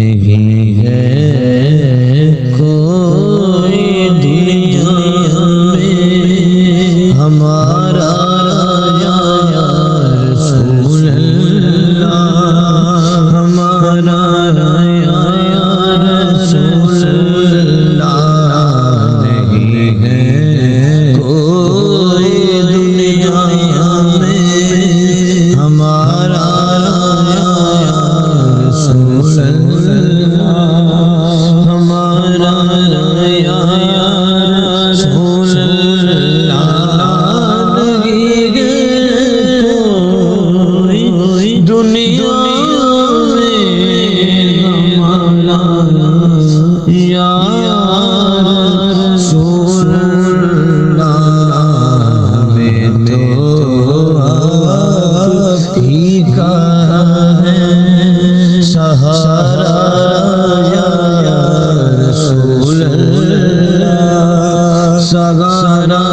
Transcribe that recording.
نہیں ہے کوئی دنیا میں ہمارا یا رسول اللہ، ہمارا یا رسول اللہ، نہیں ہے کوئی دنیا میں ہمارا یا رسول اللہ، ہمارا یا رسول اللہ، نہیں ہے کوئی دنیا میں ہمارا یا رسول اللہ، ہمیں تو آپ ہی کا ہے سہارا یا رسول اللہ، سہارا